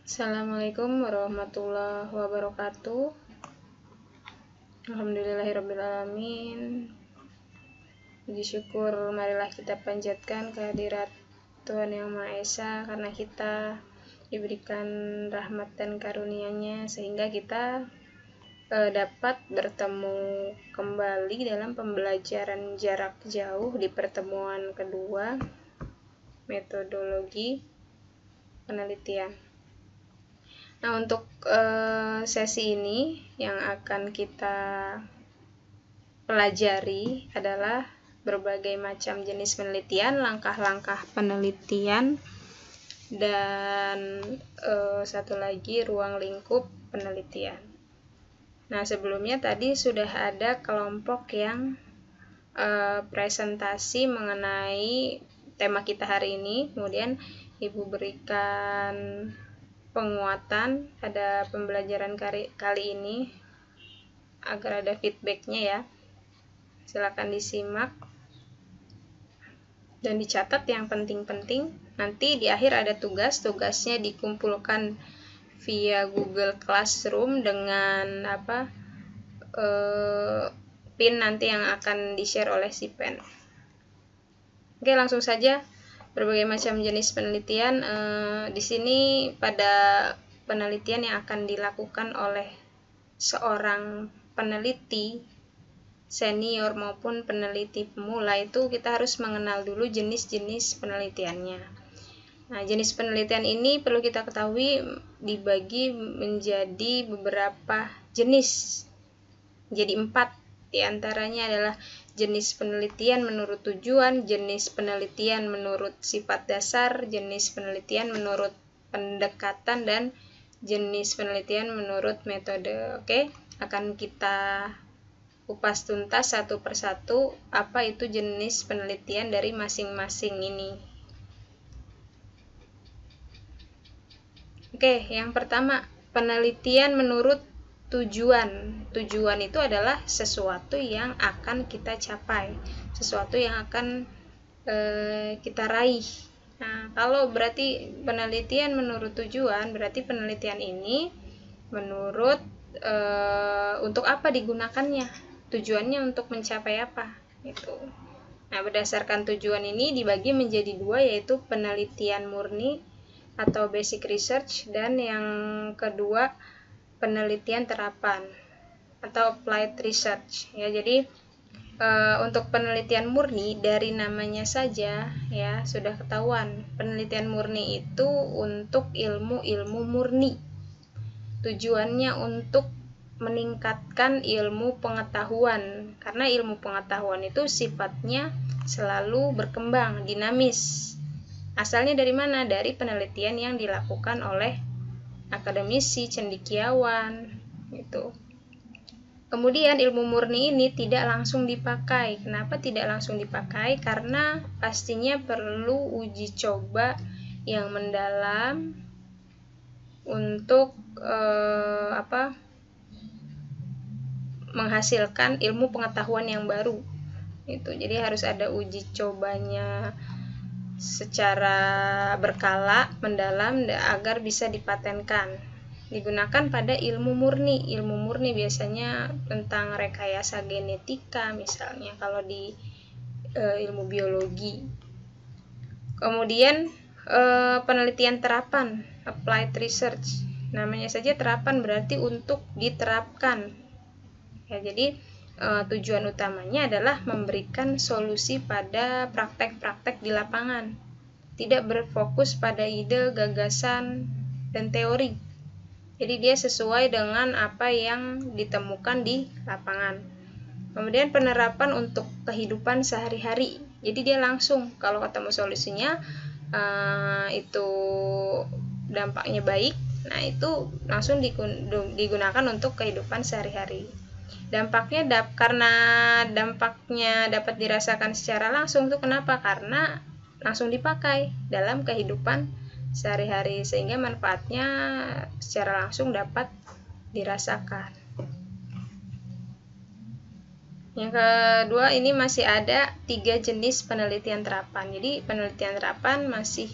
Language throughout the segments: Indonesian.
Assalamualaikum warahmatullahi wabarakatuh. Alhamdulillahirrabbilalamin. Puji syukur marilah kita panjatkan kehadirat Tuhan Yang Maha Esa, karena kita diberikan rahmat dan karunia-Nya sehingga kita dapat bertemu kembali dalam pembelajaran jarak jauh di pertemuan kedua metodologi penelitian. Nah, untuk sesi ini yang akan kita pelajari adalah berbagai macam jenis penelitian, langkah-langkah penelitian, dan satu lagi ruang lingkup penelitian. Nah, sebelumnya tadi sudah ada kelompok yang presentasi mengenai tema kita hari ini, kemudian Ibu berikan penguatan pada pembelajaran kali ini agar ada feedbacknya ya. Silakan disimak dan dicatat yang penting-penting. Nanti di akhir ada tugasnya dikumpulkan via Google Classroom dengan pin nanti yang akan di-share oleh si pen. Oke, langsung saja. Berbagai macam jenis penelitian. Di sini pada penelitian yang akan dilakukan oleh seorang peneliti senior maupun peneliti pemula, itu kita harus mengenal dulu jenis-jenis penelitiannya. Nah, jenis penelitian ini perlu kita ketahui dibagi menjadi beberapa jenis. Jadi 4. Di antaranya adalah jenis penelitian menurut tujuan, jenis penelitian menurut sifat dasar, jenis penelitian menurut pendekatan, dan jenis penelitian menurut metode. Oke, akan kita kupas tuntas satu persatu apa itu jenis penelitian dari masing-masing ini. Oke, yang pertama, penelitian menurut tujuan. Tujuan itu adalah sesuatu yang akan kita capai, sesuatu yang akan kita raih. Nah, kalau berarti penelitian menurut tujuan, berarti penelitian ini menurut untuk apa digunakannya, tujuannya untuk mencapai apa itu. Nah, berdasarkan tujuan ini dibagi menjadi 2, yaitu penelitian murni atau basic research, dan yang kedua penelitian terapan atau applied research ya. Jadi untuk penelitian murni, dari namanya saja ya sudah ketahuan, penelitian murni itu untuk ilmu-ilmu murni. Tujuannya untuk meningkatkan ilmu pengetahuan, karena ilmu pengetahuan itu sifatnya selalu berkembang, dinamis. Asalnya dari mana? Dari penelitian yang dilakukan oleh akademisi, cendekiawan gitu. Kemudian ilmu murni ini tidak langsung dipakai. Kenapa tidak langsung dipakai? Karena pastinya perlu uji coba yang mendalam untuk menghasilkan ilmu pengetahuan yang baru. Itu. Jadi harus ada uji cobanya secara berkala, mendalam, agar bisa dipatenkan. Digunakan pada ilmu murni. Ilmu murni biasanya tentang rekayasa genetika, misalnya kalau di ilmu biologi. Kemudian penelitian terapan, applied research. Namanya saja terapan, berarti untuk diterapkan. Ya, jadi tujuan utamanya adalah memberikan solusi pada praktek-praktek di lapangan. Tidak berfokus pada ide, gagasan, dan teori. Jadi dia sesuai dengan apa yang ditemukan di lapangan. Kemudian penerapan untuk kehidupan sehari-hari. Jadi dia langsung kalau ketemu solusinya itu dampaknya baik, nah itu langsung digunakan untuk kehidupan sehari-hari. Dampaknya karena dampaknya dapat dirasakan secara langsung tuh kenapa? Karena langsung dipakai dalam kehidupan sehari-hari, sehingga manfaatnya secara langsung dapat dirasakan. Yang kedua, ini masih ada 3 jenis penelitian terapan. Jadi penelitian terapan masih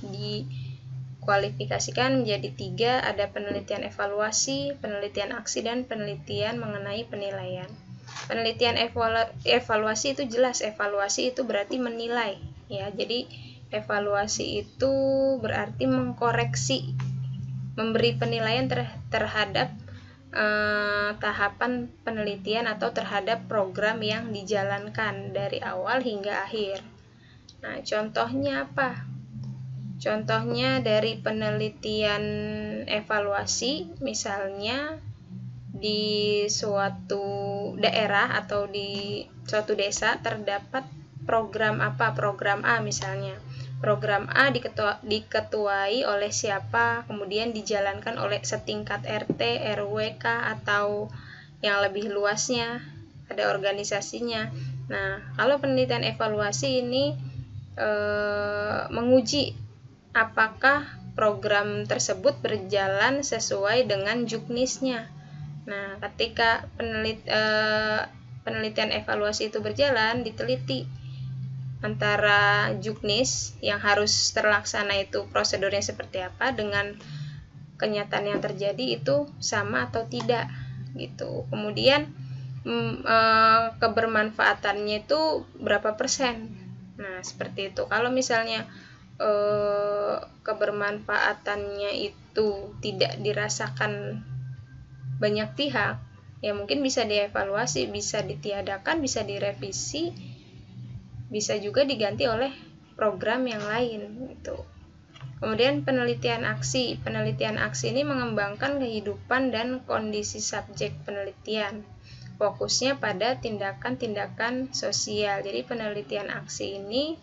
kualifikasikan menjadi 3, ada penelitian evaluasi, penelitian aksi, dan penelitian mengenai penilaian. Penelitian evaluasi itu jelas, evaluasi itu berarti menilai, ya. Jadi evaluasi itu berarti mengkoreksi, memberi penilaian terhadap tahapan penelitian atau terhadap program yang dijalankan dari awal hingga akhir. Nah, contohnya apa? Contohnya dari penelitian evaluasi, misalnya di suatu daerah atau di suatu desa terdapat program apa, program A misalnya. Program A diketuai oleh siapa, kemudian dijalankan oleh setingkat RT, RW, K, atau yang lebih luasnya, ada organisasinya. Nah, kalau penelitian evaluasi ini menguji apakah program tersebut berjalan sesuai dengan juknisnya. Nah, ketika penelitian evaluasi itu berjalan, diteliti antara juknis yang harus terlaksana itu prosedurnya seperti apa dengan kenyataan yang terjadi itu sama atau tidak gitu. Kemudian kebermanfaatannya itu berapa persen. Nah, seperti itu. Kalau misalnya kebermanfaatannya itu tidak dirasakan banyak pihak, ya mungkin bisa dievaluasi, bisa ditiadakan, bisa direvisi, bisa juga diganti oleh program yang lain gitu. Kemudian penelitian aksi. Penelitian aksi ini mengembangkan kehidupan dan kondisi subjek penelitian. Fokusnya pada tindakan-tindakan sosial. Jadi penelitian aksi ini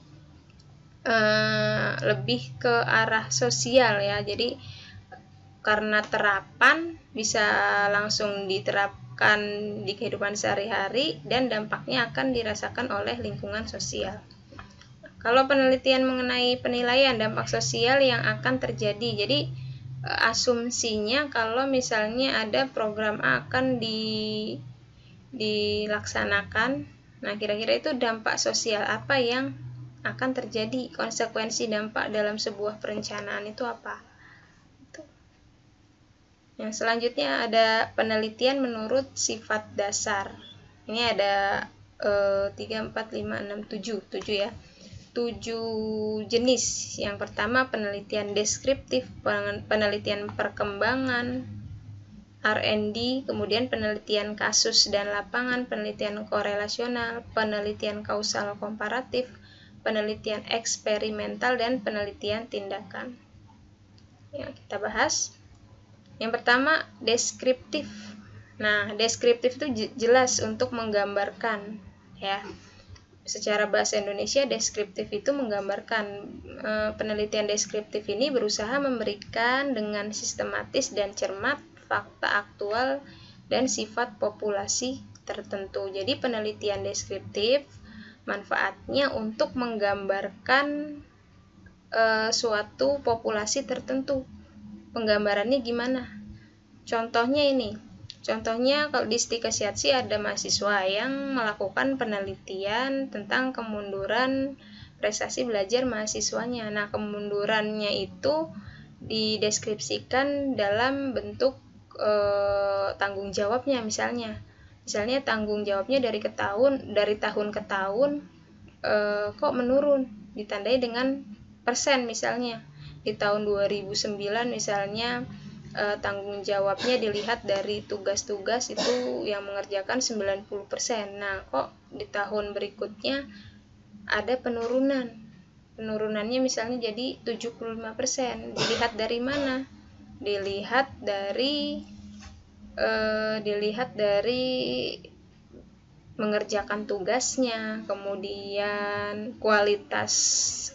lebih ke arah sosial ya. Jadi karena terapan bisa langsung diterapkan di kehidupan sehari-hari dan dampaknya akan dirasakan oleh lingkungan sosial. Kalau penelitian mengenai penilaian dampak sosial yang akan terjadi, jadi asumsinya kalau misalnya ada program A akan dilaksanakan, nah kira-kira itu dampak sosial apa yang akan terjadi, konsekuensi dampak dalam sebuah perencanaan itu apa. Yang selanjutnya ada penelitian menurut sifat dasar. Ini ada 3, 4, 5, 6, 7 ya. 7 jenis. Yang pertama penelitian deskriptif, penelitian perkembangan, R&D, kemudian penelitian kasus dan lapangan, penelitian korelasional, penelitian kausal komparatif, penelitian eksperimental, dan penelitian tindakan. Yang kita bahas. Yang pertama, deskriptif. Nah, deskriptif itu jelas untuk menggambarkan ya. Secara bahasa Indonesia, deskriptif itu menggambarkan. Penelitian deskriptif ini berusaha memberikan dengan sistematis dan cermat fakta aktual dan sifat populasi tertentu. Jadi penelitian deskriptif manfaatnya untuk menggambarkan suatu populasi tertentu. Penggambarannya gimana? Contohnya ini. Contohnya kalau di Stika Siatsi ada mahasiswa yang melakukan penelitian tentang kemunduran prestasi belajar mahasiswanya. Nah, kemundurannya itu dideskripsikan dalam bentuk tanggung jawabnya misalnya. Misalnya tanggung jawabnya dari tahun ke tahun kok menurun, ditandai dengan persen misalnya. Di tahun 2009 misalnya tanggung jawabnya dilihat dari tugas-tugas itu yang mengerjakan 90%. Nah, kok di tahun berikutnya ada penurunan. Penurunannya misalnya jadi 75%. Dilihat dari mana? Dilihat dari mengerjakan tugasnya, kemudian kualitas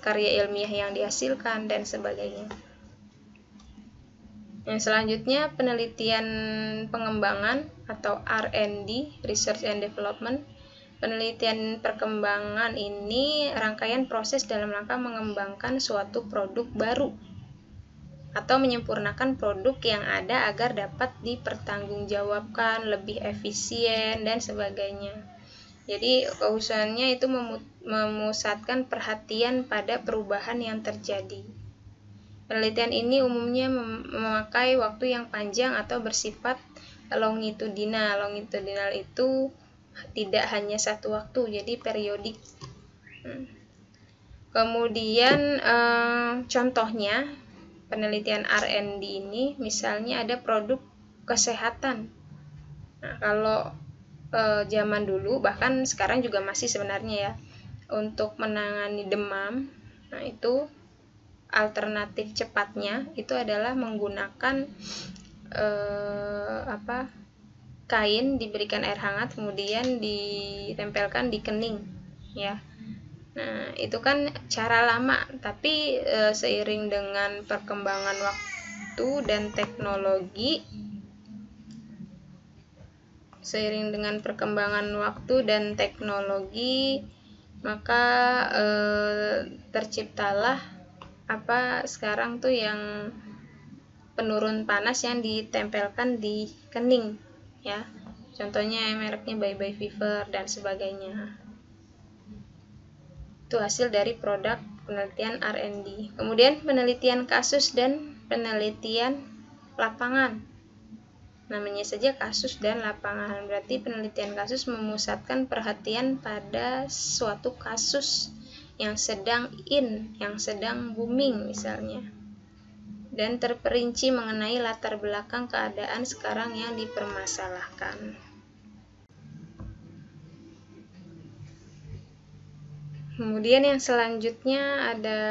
karya ilmiah yang dihasilkan, dan sebagainya. Yang selanjutnya penelitian pengembangan atau R&D, Research and Development. Penelitian perkembangan ini rangkaian proses dalam rangka mengembangkan suatu produk baru atau menyempurnakan produk yang ada agar dapat dipertanggungjawabkan, lebih efisien, dan sebagainya. Jadi keusahaannya itu memusatkan perhatian pada perubahan yang terjadi. Penelitian ini umumnya memakai waktu yang panjang atau bersifat longitudinal. Longitudinal itu tidak hanya satu waktu, jadi periodik. Kemudian contohnya penelitian R&D ini, misalnya ada produk kesehatan. Nah, kalau zaman dulu, bahkan sekarang juga masih sebenarnya ya, untuk menangani demam, nah itu alternatif cepatnya itu adalah menggunakan kain, diberikan air hangat, kemudian ditempelkan di kening, ya. Nah, itu kan cara lama, tapi seiring dengan perkembangan waktu dan teknologi, maka terciptalah sekarang tuh yang penurun panas yang ditempelkan di kening, ya. Contohnya mereknya Bye Fever dan sebagainya. Itu hasil dari produk penelitian R&D. Kemudian penelitian kasus dan penelitian lapangan. Namanya saja kasus dan lapangan, berarti penelitian kasus memusatkan perhatian pada suatu kasus yang sedang yang sedang booming misalnya, dan terperinci mengenai latar belakang keadaan sekarang yang dipermasalahkan. Kemudian yang selanjutnya ada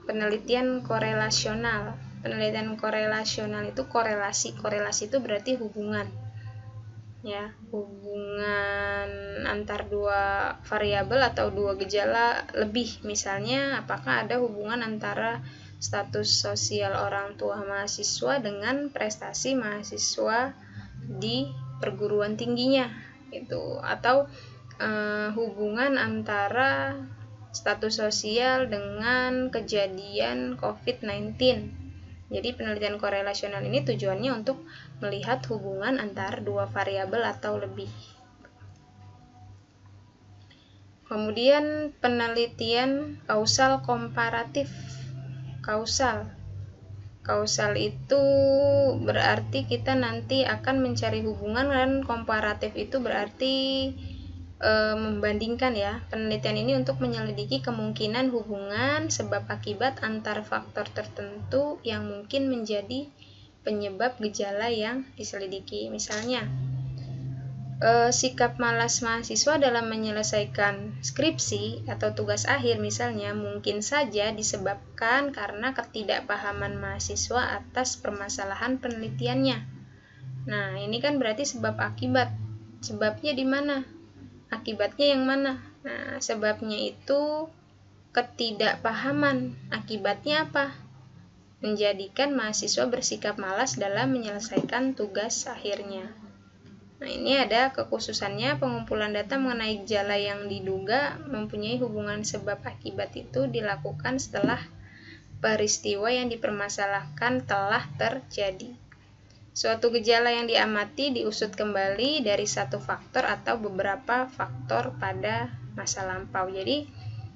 penelitian korelasional. Penelitian korelasional itu korelasi itu berarti hubungan, ya, hubungan antar dua variabel atau dua gejala lebih. Misalnya, apakah ada hubungan antara status sosial orang tua mahasiswa dengan prestasi mahasiswa di perguruan tingginya, itu, atau hubungan antara status sosial dengan kejadian COVID-19. Jadi penelitian korelasional ini tujuannya untuk melihat hubungan antar dua variabel atau lebih. Kemudian penelitian kausal komparatif. Kausal itu berarti kita nanti akan mencari hubungan, dan komparatif itu berarti membandingkan, ya. Penelitian ini untuk menyelidiki kemungkinan hubungan sebab akibat antar faktor tertentu yang mungkin menjadi penyebab gejala yang diselidiki. Misalnya, sikap malas mahasiswa dalam menyelesaikan skripsi atau tugas akhir misalnya mungkin saja disebabkan karena ketidakpahaman mahasiswa atas permasalahan penelitiannya. Nah, ini kan berarti sebab akibat. Sebabnya di mana? Akibatnya yang mana? Nah, sebabnya itu ketidakpahaman. Akibatnya apa? Menjadikan mahasiswa bersikap malas dalam menyelesaikan tugas akhirnya. Nah, ini ada kekhususannya. Pengumpulan data mengenai gejala yang diduga mempunyai hubungan sebab akibat itu dilakukan setelah peristiwa yang dipermasalahkan telah terjadi. Suatu gejala yang diamati diusut kembali dari satu faktor atau beberapa faktor pada masa lampau. Jadi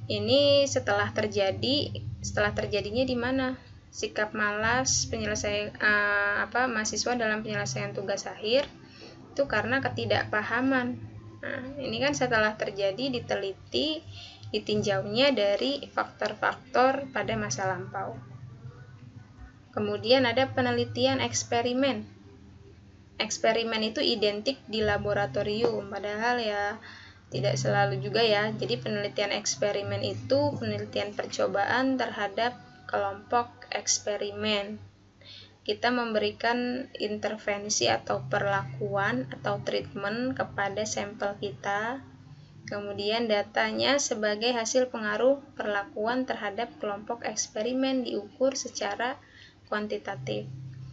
ini setelah terjadinya di mana? Sikap malas mahasiswa dalam penyelesaian tugas akhir itu karena ketidakpahaman. Nah, ini kan setelah terjadi, diteliti, ditinjaunya dari faktor-faktor pada masa lampau. Kemudian ada penelitian eksperimen. Eksperimen itu identik di laboratorium, padahal ya tidak selalu juga, ya. Jadi penelitian eksperimen itu penelitian percobaan terhadap kelompok eksperimen. Kita memberikan intervensi atau perlakuan atau treatment kepada sampel kita. Kemudian datanya sebagai hasil pengaruh perlakuan terhadap kelompok eksperimen diukur secara kuantitatif.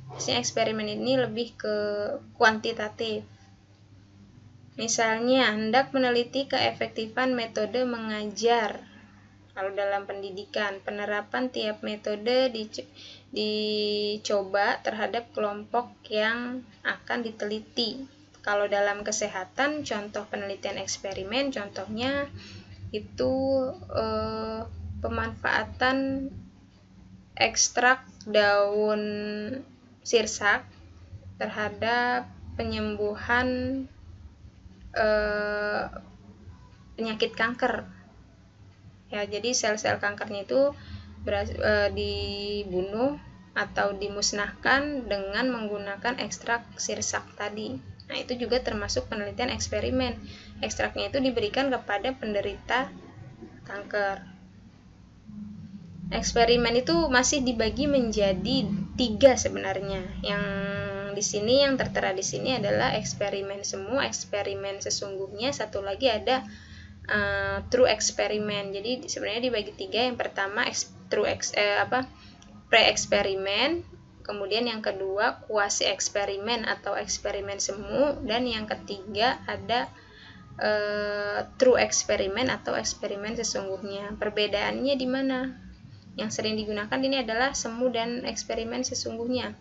Biasanya eksperimen ini lebih ke kuantitatif. Misalnya, hendak meneliti keefektifan metode mengajar. Kalau dalam pendidikan, penerapan tiap metode dicoba terhadap kelompok yang akan diteliti. Kalau dalam kesehatan, contoh penelitian eksperimen, contohnya itu pemanfaatan ekstrak daun sirsak terhadap penyembuhan penyakit kanker. Ya, jadi sel-sel kankernya itu dibunuh atau dimusnahkan dengan menggunakan ekstrak sirsak tadi. Nah, itu juga termasuk penelitian eksperimen. Ekstraknya itu diberikan kepada penderita kanker. Eksperimen itu masih dibagi menjadi 3 sebenarnya. Yang di sini yang tertera di sini adalah eksperimen semu, eksperimen sesungguhnya, satu lagi ada true eksperimen. Jadi sebenarnya dibagi 3. Yang pertama pre-eksperimen, kemudian yang kedua kuasi eksperimen atau eksperimen semu, dan yang ketiga ada true eksperimen atau eksperimen sesungguhnya. Perbedaannya di mana? Yang sering digunakan ini adalah semu dan eksperimen sesungguhnya.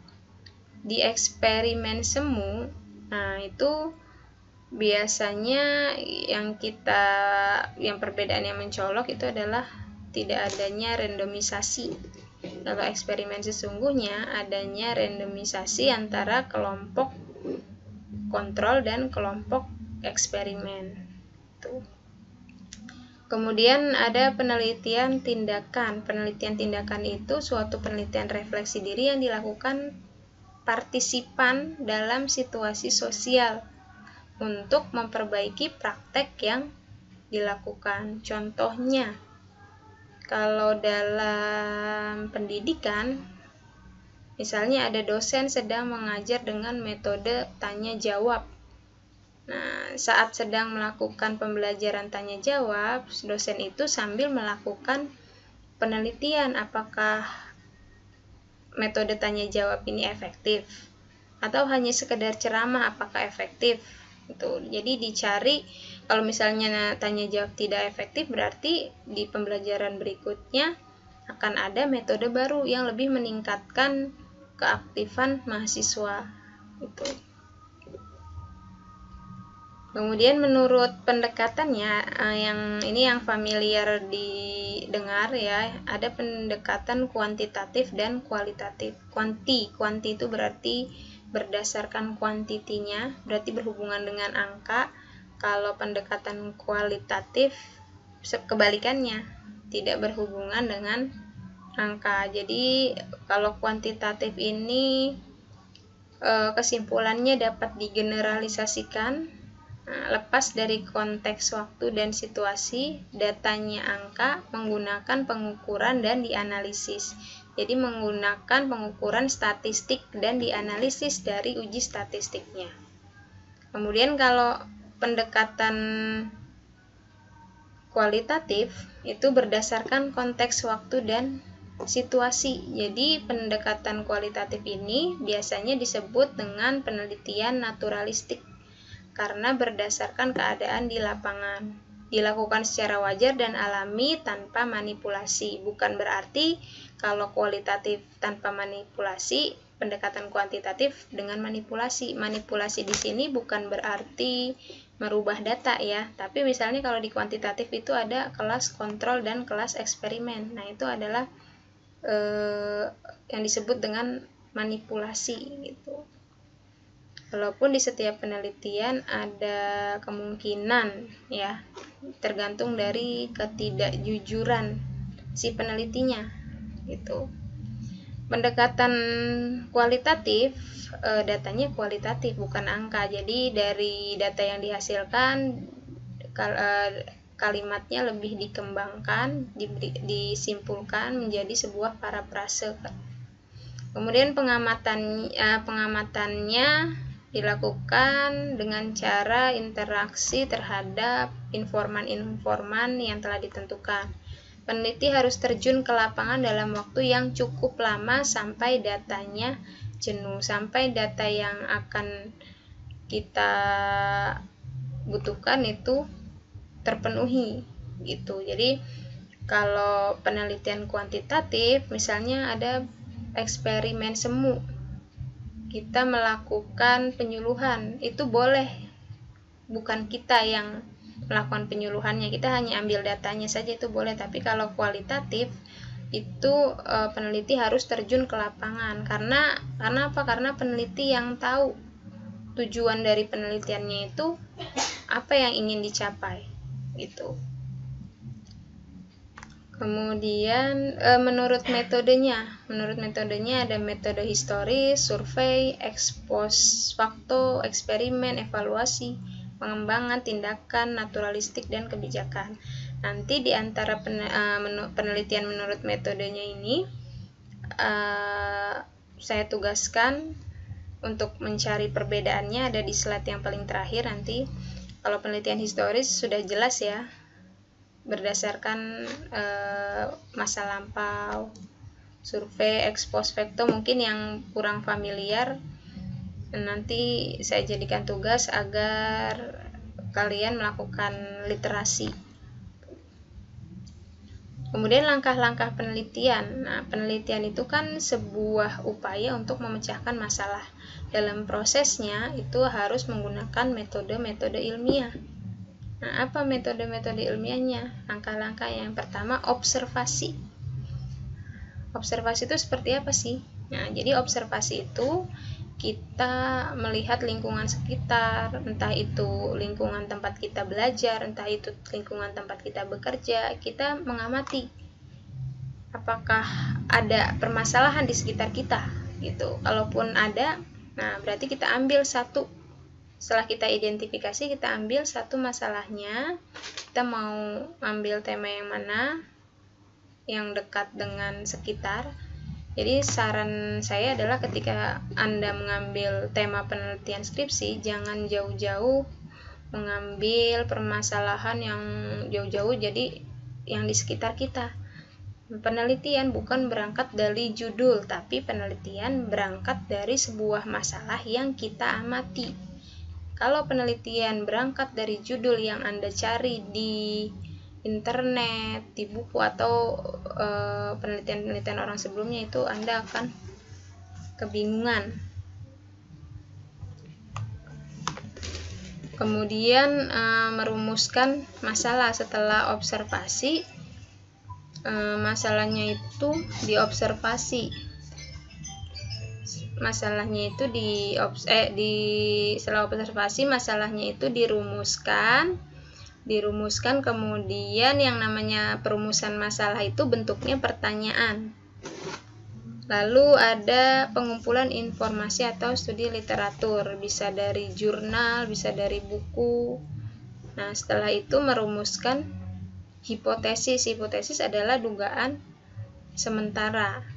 Di eksperimen semu, nah itu biasanya yang perbedaan yang mencolok itu adalah tidak adanya randomisasi. Kalau eksperimen sesungguhnya adanya randomisasi antara kelompok kontrol dan kelompok eksperimen. Tuh. Kemudian ada penelitian tindakan. Penelitian tindakan itu suatu penelitian refleksi diri yang dilakukan partisipan dalam situasi sosial untuk memperbaiki praktek yang dilakukan. Contohnya, kalau dalam pendidikan, misalnya ada dosen sedang mengajar dengan metode tanya jawab. Nah, saat sedang melakukan pembelajaran tanya jawab, dosen itu sambil melakukan penelitian apakah metode tanya jawab ini efektif atau hanya sekedar ceramah apakah efektif. Jadi dicari, kalau misalnya tanya jawab tidak efektif, berarti di pembelajaran berikutnya akan ada metode baru yang lebih meningkatkan keaktifan mahasiswa. Kemudian menurut pendekatannya, yang familiar didengar ya, ada pendekatan kuantitatif dan kualitatif. Kuanti itu berarti berdasarkan kuantitinya, berarti berhubungan dengan angka. Kalau pendekatan kualitatif kebalikannya, tidak berhubungan dengan angka. Jadi kalau kuantitatif ini kesimpulannya dapat digeneralisasikan lepas dari konteks waktu dan situasi, datanya angka, menggunakan pengukuran dan dianalisis. Jadi menggunakan pengukuran statistik dan dianalisis dari uji statistiknya. Kemudian kalau pendekatan kualitatif itu berdasarkan konteks waktu dan situasi. Jadi pendekatan kualitatif ini biasanya disebut dengan penelitian naturalistik karena berdasarkan keadaan di lapangan, dilakukan secara wajar dan alami tanpa manipulasi. Bukan berarti kalau kualitatif tanpa manipulasi, pendekatan kuantitatif dengan manipulasi. Manipulasi di sini bukan berarti merubah data ya, tapi misalnya kalau di kuantitatif itu ada kelas kontrol dan kelas eksperimen. Nah, itu adalah yang disebut dengan manipulasi gitu. Walaupun di setiap penelitian ada kemungkinan ya, tergantung dari ketidakjujuran si penelitinya gitu. Pendekatan kualitatif, datanya kualitatif bukan angka. Jadi dari data yang dihasilkan kalimatnya lebih dikembangkan, disimpulkan menjadi sebuah parafrase. Kemudian pengamatannya dilakukan dengan cara interaksi terhadap informan-informan yang telah ditentukan. Peneliti harus terjun ke lapangan dalam waktu yang cukup lama sampai datanya jenuh, sampai data yang akan kita butuhkan itu terpenuhi gitu. Jadi kalau penelitian kuantitatif, misalnya ada eksperimen semu, kita melakukan penyuluhan, itu boleh, bukan kita yang melakukan penyuluhannya, kita hanya ambil datanya saja, itu boleh. Tapi kalau kualitatif, itu peneliti harus terjun ke lapangan. Karena apa? Karena peneliti yang tahu tujuan dari penelitiannya itu apa yang ingin dicapai gitu. Kemudian menurut metodenya ada metode historis, survei, ex post facto, eksperimen, evaluasi, pengembangan, tindakan, naturalistik, dan kebijakan. Nanti di antara penelitian menurut metodenya ini saya tugaskan untuk mencari perbedaannya ada di slide yang paling terakhir nanti. Kalau penelitian historis sudah jelas ya, berdasarkan masa lampau. Survei, ex post facto mungkin yang kurang familiar, nanti saya jadikan tugas agar kalian melakukan literasi. Kemudian langkah-langkah penelitian. Nah, penelitian itu kan sebuah upaya untuk memecahkan masalah. Dalam prosesnya itu harus menggunakan metode-metode ilmiah. Nah, apa metode-metode ilmiahnya? Langkah-langkah yang pertama, observasi. Observasi itu seperti apa sih? Nah, jadi observasi itu kita melihat lingkungan sekitar, entah itu lingkungan tempat kita belajar, entah itu lingkungan tempat kita bekerja, kita mengamati apakah ada permasalahan di sekitar kita gitu. Kalaupun ada, nah berarti kita ambil satu. Setelah kita identifikasi, kita ambil satu masalahnya, kita mau ambil tema yang mana, yang dekat dengan sekitar. Jadi saran saya adalah ketika Anda mengambil tema penelitian skripsi, jangan jauh-jauh mengambil permasalahan yang jauh-jauh, jadi yang di sekitar kita. Penelitian bukan berangkat dari judul, tapi penelitian berangkat dari sebuah masalah yang kita amati. Kalau penelitian berangkat dari judul yang Anda cari di internet, di buku, atau penelitian-penelitian orang sebelumnya, itu Anda akan kebingungan. Kemudian merumuskan masalah setelah observasi. Masalahnya itu diobservasi. Masalahnya itu setelah observasi masalahnya itu dirumuskan, kemudian yang namanya perumusan masalah itu bentuknya pertanyaan. Lalu ada pengumpulan informasi atau studi literatur, bisa dari jurnal, bisa dari buku. Nah, setelah itu merumuskan hipotesis. Hipotesis adalah dugaan sementara.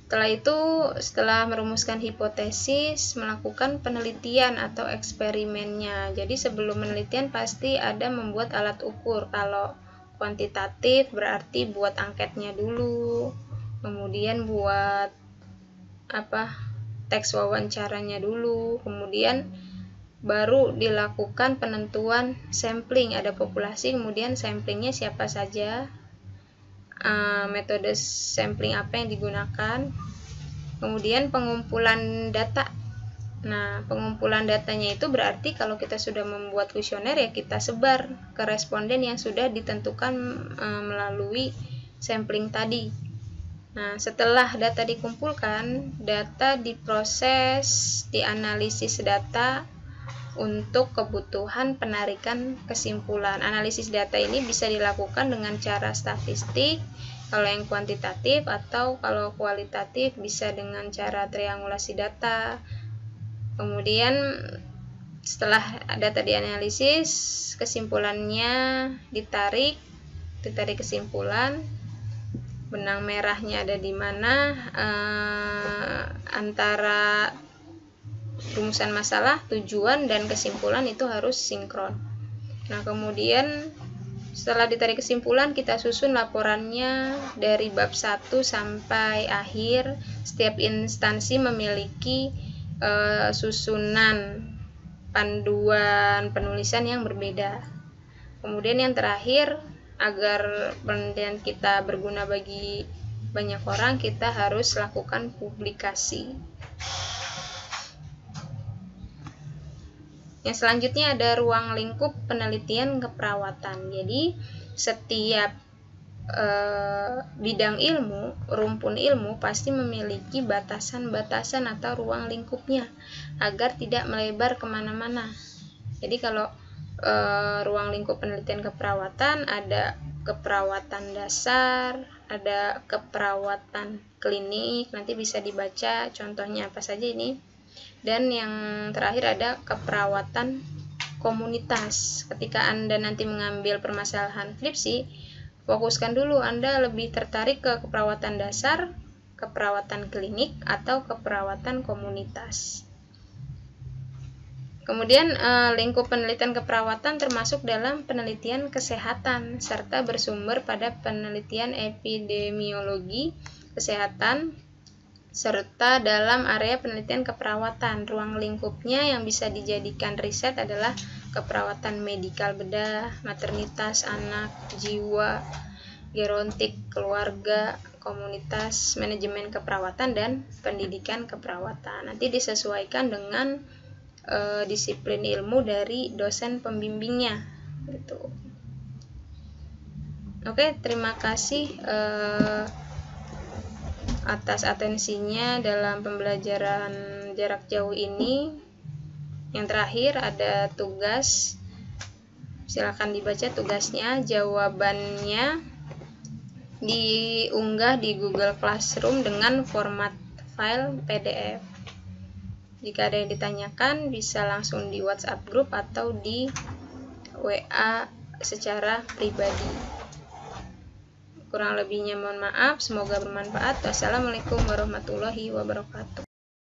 Setelah merumuskan hipotesis, melakukan penelitian atau eksperimennya. Jadi sebelum penelitian pasti ada membuat alat ukur. Kalau kuantitatif berarti buat angketnya dulu, kemudian buat teks wawancaranya dulu, kemudian baru dilakukan penentuan sampling. Ada populasi, kemudian samplingnya siapa saja, metode sampling apa yang digunakan, kemudian pengumpulan data. Nah, pengumpulan datanya itu berarti kalau kita sudah membuat kuesioner, ya kita sebar ke responden yang sudah ditentukan melalui sampling tadi. Nah, setelah data dikumpulkan, data diproses, dianalisis data untuk kebutuhan penarikan kesimpulan. Analisis data ini bisa dilakukan dengan cara statistik kalau yang kuantitatif, atau kalau kualitatif bisa dengan cara triangulasi data. Kemudian setelah data dianalisis, kesimpulannya ditarik kesimpulan, benang merahnya ada di mana, antara rumusan masalah, tujuan, dan kesimpulan itu harus sinkron. Nah, kemudian setelah ditarik kesimpulan, kita susun laporannya dari bab 1 sampai akhir. Setiap instansi memiliki susunan panduan penulisan yang berbeda. Kemudian yang terakhir, agar penelitian kita berguna bagi banyak orang, kita harus lakukan publikasi. Yang selanjutnya ada ruang lingkup penelitian keperawatan. Jadi setiap bidang ilmu, rumpun ilmu pasti memiliki batasan-batasan atau ruang lingkupnya agar tidak melebar kemana-mana. Jadi kalau ruang lingkup penelitian keperawatan ada keperawatan dasar, ada keperawatan klinik, nanti bisa dibaca contohnya apa saja ini. Dan yang terakhir ada keperawatan komunitas. Ketika Anda nanti mengambil permasalahan skripsi, fokuskan dulu Anda lebih tertarik ke keperawatan dasar, keperawatan klinik, atau keperawatan komunitas. Kemudian lingkup penelitian keperawatan termasuk dalam penelitian kesehatan serta bersumber pada penelitian epidemiologi kesehatan serta dalam area penelitian keperawatan. Ruang lingkupnya yang bisa dijadikan riset adalah keperawatan medikal bedah, maternitas, anak, jiwa, gerontik, keluarga, komunitas, manajemen keperawatan, dan pendidikan keperawatan. Nanti disesuaikan dengan disiplin ilmu dari dosen pembimbingnya gitu. Oke, terima kasih atas atensinya dalam pembelajaran jarak jauh ini. Yang terakhir ada tugas, silakan dibaca tugasnya, jawabannya diunggah di Google Classroom dengan format file PDF. Jika ada yang ditanyakan bisa langsung di WhatsApp group atau di WA secara pribadi. Kurang lebihnya mohon maaf, semoga bermanfaat. Wassalamualaikum warahmatullahi wabarakatuh.